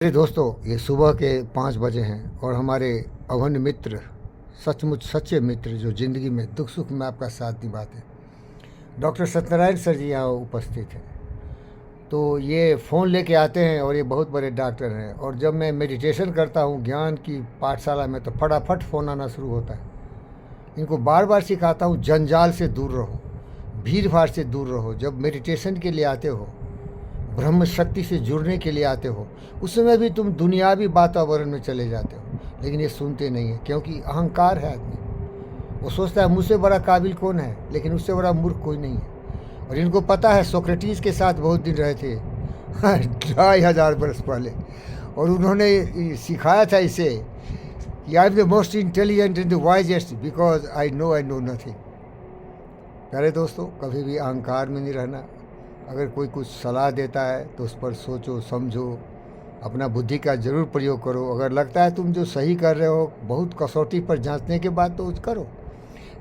मेरे दोस्तों, ये सुबह के 5 बजे हैं और हमारे अभन मित्र, सचमुच सच्चे मित्र जो ज़िंदगी में दुख सुख में आपका साथ निभाते हैं, डॉक्टर सत्यनारायण सर जी यहाँ उपस्थित हैं। तो ये फ़ोन लेके आते हैं और ये बहुत बड़े डॉक्टर हैं। और जब मैं मेडिटेशन करता हूँ ज्ञान की पाठशाला में, तो फटाफट फ़ोन आना शुरू होता है। इनको बार बार सिखाता हूँ, जंजाल से दूर रहो, भीड़ भाड़ से दूर रहो। जब मेडिटेशन के लिए आते हो, ब्रह्म शक्ति से जुड़ने के लिए आते हो, उस समय भी तुम दुनियावी वातावरण में चले जाते हो, लेकिन ये सुनते नहीं है, क्योंकि अहंकार है आदमी। वो सोचता है मुझसे बड़ा काबिल कौन है, लेकिन उससे बड़ा मूर्ख कोई नहीं है। और इनको पता है सोक्रेटिस के साथ बहुत दिन रहे थे 2500 वर्ष पहले, और उन्होंने सिखाया था इसे कि आई am the most intelligent and the wisest because I know nothing. प्यारे दोस्तों, कभी भी अहंकार में नहीं रहना। अगर कोई कुछ सलाह देता है तो उस पर सोचो, समझो, अपना बुद्धि का ज़रूर प्रयोग करो। अगर लगता है तुम जो सही कर रहे हो, बहुत कसौटी पर जांचने के बाद तो करो।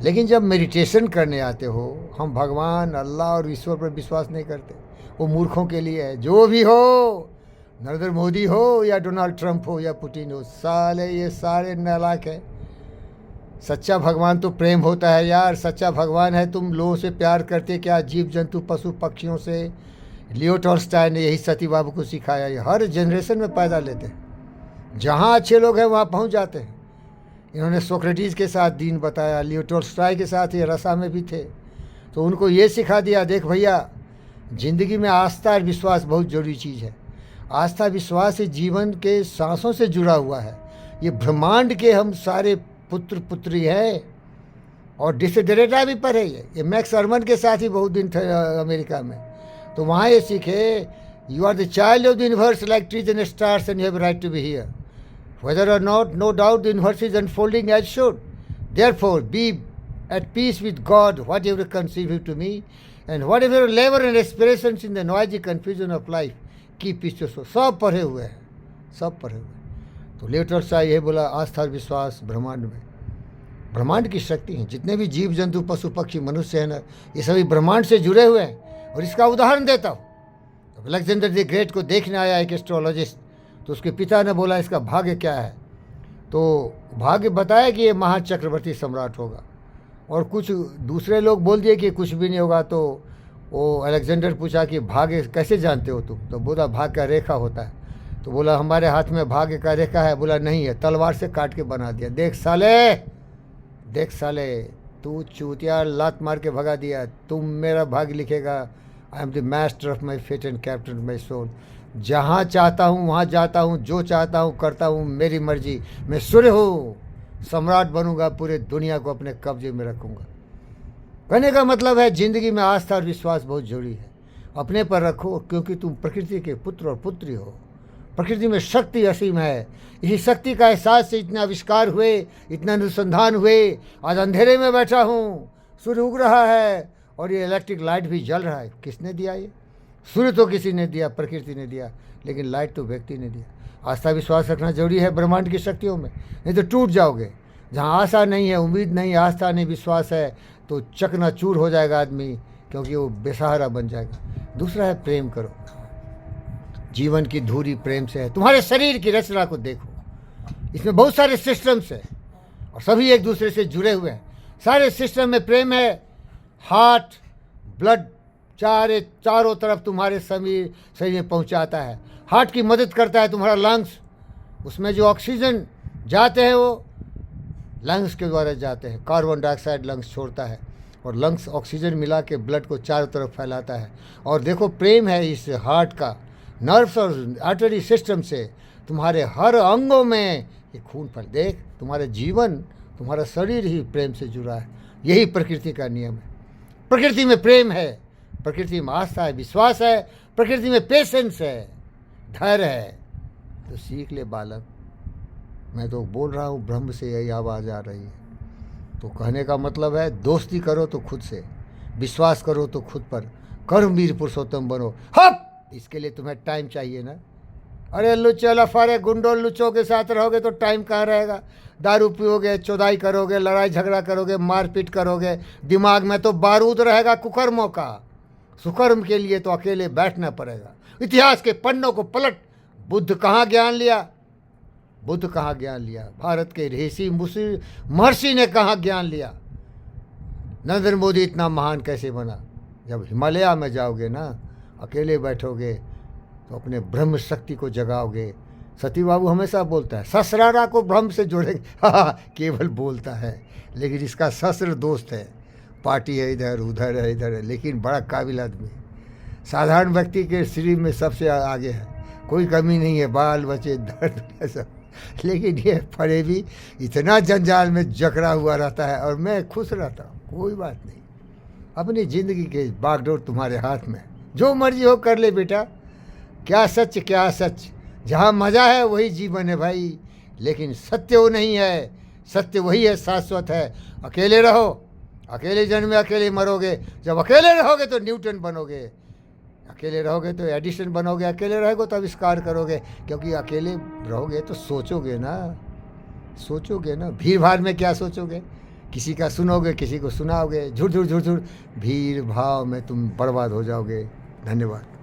लेकिन जब मेडिटेशन करने आते हो, हम भगवान, अल्लाह और ईश्वर पर विश्वास नहीं करते। वो मूर्खों के लिए है। जो भी हो, नरेंद्र मोदी हो या डोनाल्ड ट्रंप हो या पुतिन हो, साले ये सारे नालायक हैं। सच्चा भगवान तो प्रेम होता है यार। सच्चा भगवान है। तुम लोगों से प्यार करते क्या? जीव जंतु पशु पक्षियों से। लियो टॉल्स्टॉय ने यही सती बाबू को सिखाया। ये हर जनरेशन में पैदा लेते हैं। जहाँ अच्छे लोग हैं वहाँ पहुँच जाते हैं। इन्होंने सोक्रेटिस के साथ दीन बताया, लियो टॉल्स्टॉय के साथ ये रसा में भी थे। तो उनको ये सिखा दिया, देख भैया, ज़िंदगी में आस्था और विश्वास बहुत ज़रूरी चीज़ है। आस्था विश्वास ही जीवन के सांसों से जुड़ा हुआ है। ये ब्रह्मांड के हम सारे पुत्र पुत्री है। और डिसिडरेटा भी पढ़े ये मैक्स अरमन के साथ ही बहुत दिन थे अमेरिका में। तो वहाँ ये सीखे, you are the child of the universe like trees and stars and you have right to be here whether or not, no doubt the universe is unfolding as should. Therefore be at peace with God whatever conceive to me and whatever labour and aspirations in the noisy confusion of life keep peace to so. सब पढ़े हुए हैं, सब पढ़े हुए हैं। तो letter सा ये बोला, आस्था और विश्वास ब्रह्मांड में, ब्रह्मांड की शक्ति है। जितने भी जीव जंतु पशु पक्षी मनुष्य हैं ना, ये सभी ब्रह्मांड से जुड़े हुए हैं। और इसका उदाहरण देता हूँ। तो अलेक्जेंडर द ग्रेट को देखने आया एक एस्ट्रोलॉजिस्ट। तो उसके पिता ने बोला इसका भाग्य क्या है। तो भाग्य बताया कि ये महाचक्रवर्ती सम्राट होगा। और कुछ दूसरे लोग बोल दिए कि कुछ भी नहीं होगा। तो वो अलेक्जेंडर पूछा कि भाग्य कैसे जानते हो तुम? तो बोला भाग्य का रेखा होता है। तो बोला हमारे हाथ में भाग्य का रेखा है। बोला नहीं है, तलवार से काट के बना दिया। देख साले, देख साले, तू चूतिया लात मार के भगा दिया। तुम मेरा भाग्य लिखेगा। I am the master of my fate and captain of my soul. जहाँ चाहता हूँ वहाँ जाता हूँ, जो चाहता हूँ करता हूँ, मेरी मर्जी। मैं सूर्य हूँ, सम्राट बनूंगा, पूरे दुनिया को अपने कब्जे में रखूँगा। कहने का मतलब है ज़िंदगी में आस्था और विश्वास बहुत जरूरी है। अपने पर रखो, क्योंकि तुम प्रकृति के पुत्र और पुत्री हो। प्रकृति में शक्ति असीम है। इसी शक्ति का एहसास से इतने आविष्कार हुए, इतना अनुसंधान हुए। आज अंधेरे में बैठा हूँ, सूर्य उग रहा है और ये इलेक्ट्रिक लाइट भी जल रहा है। किसने दिया ये? सूर्य तो किसी ने दिया, प्रकृति ने दिया, लेकिन लाइट तो व्यक्ति ने दिया। आस्था विश्वास रखना जरूरी है ब्रह्मांड की शक्तियों में, नहीं तो टूट जाओगे। जहाँ आशा नहीं है, उम्मीद नहीं, आस्था नहीं, विश्वास है, तो चकनाचूर हो जाएगा आदमी, क्योंकि वो बेसहारा बन जाएगा। दूसरा है प्रेम करो। जीवन की धुरी प्रेम से है। तुम्हारे शरीर की रचना को देखो, इसमें बहुत सारे सिस्टम्स हैं और सभी एक दूसरे से जुड़े हुए हैं। सारे सिस्टम में प्रेम है। हार्ट, ब्लड चारों तरफ तुम्हारे शरीर में पहुंचाता है। हार्ट की मदद करता है तुम्हारा लंग्स। उसमें जो ऑक्सीजन जाते हैं वो लंग्स के द्वारा जाते हैं। कार्बन डाइऑक्साइड लंग्स छोड़ता है और लंग्स ऑक्सीजन मिला के ब्लड को चारों तरफ फैलाता है। और देखो, प्रेम है इस हार्ट का। नर्व्स और आर्टरी सिस्टम से तुम्हारे हर अंगों में ये खून फैल। देख, तुम्हारे जीवन, तुम्हारा शरीर ही प्रेम से जुड़ा है। यही प्रकृति का नियम है। प्रकृति में प्रेम है, प्रकृति में आस्था है, विश्वास है, प्रकृति में पेशेंस है, धैर्य है। तो सीख ले बालक। मैं तो बोल रहा हूँ, ब्रह्म से यही आवाज़ आ रही है। तो कहने का मतलब है, दोस्ती करो तो खुद से, विश्वास करो तो खुद पर, कर्मवीर पुरुषोत्तम बनो। हप! इसके लिए तुम्हें टाइम चाहिए ना। अरे लुच्चे लफारे गुंडों लुच्चों के साथ रहोगे तो टाइम कहाँ रहेगा। दारू पियोगे, चौदाई करोगे, लड़ाई झगड़ा करोगे, मारपीट करोगे, दिमाग में तो बारूद रहेगा कुकर्मों का। सुकर्म के लिए तो अकेले बैठना पड़ेगा। इतिहास के पन्नों को पलट बुद्ध कहाँ ज्ञान लिया? बुद्ध कहाँ ज्ञान लिया? भारत के ऋषि मुषि महर्षि ने कहाँ ज्ञान लिया? नरेंद्र मोदी इतना महान कैसे बना? जब हिमालय में जाओगे ना, अकेले बैठोगे तो अपने ब्रह्म शक्ति को जगाओगे। सती बाबू हमेशा बोलता है ससुरारा को ब्रह्म से जोड़ेंगे। केवल बोलता है, लेकिन इसका ससुर दोस्त है। पार्टी है इधर उधर है इधर है, लेकिन बड़ा काबिल आदमी है। साधारण व्यक्ति के शरीर में सबसे आगे है, कोई कमी नहीं है, बाल बच्चे दर्द सब। लेकिन ये फरेबी इतना जंजाल में जकड़ा हुआ रहता है और मैं खुश रहता हूँ। कोई बात नहीं, अपनी ज़िंदगी के बागडोर तुम्हारे हाथ में, जो मर्जी हो कर ले बेटा। क्या सच क्या सच, जहाँ मज़ा है वही जीवन है भाई, लेकिन सत्य वो नहीं है। सत्य वही है, शाश्वत है। अकेले रहो, अकेले जन्मे अकेले मरोगे। जब अकेले रहोगे तो न्यूटन बनोगे, अकेले रहोगे तो एडिशन बनोगे, अकेले रहोगे तो आविष्कार करोगे। क्योंकि अकेले रहोगे तो सोचोगे ना, सोचोगे ना। भीड़ भाड़ में क्या सोचोगे? किसी का सुनोगे, किसी को सुनाओगे, झुर झुर झुर झुर। भीड़ भाव में तुम बर्बाद हो जाओगे। धन्यवाद।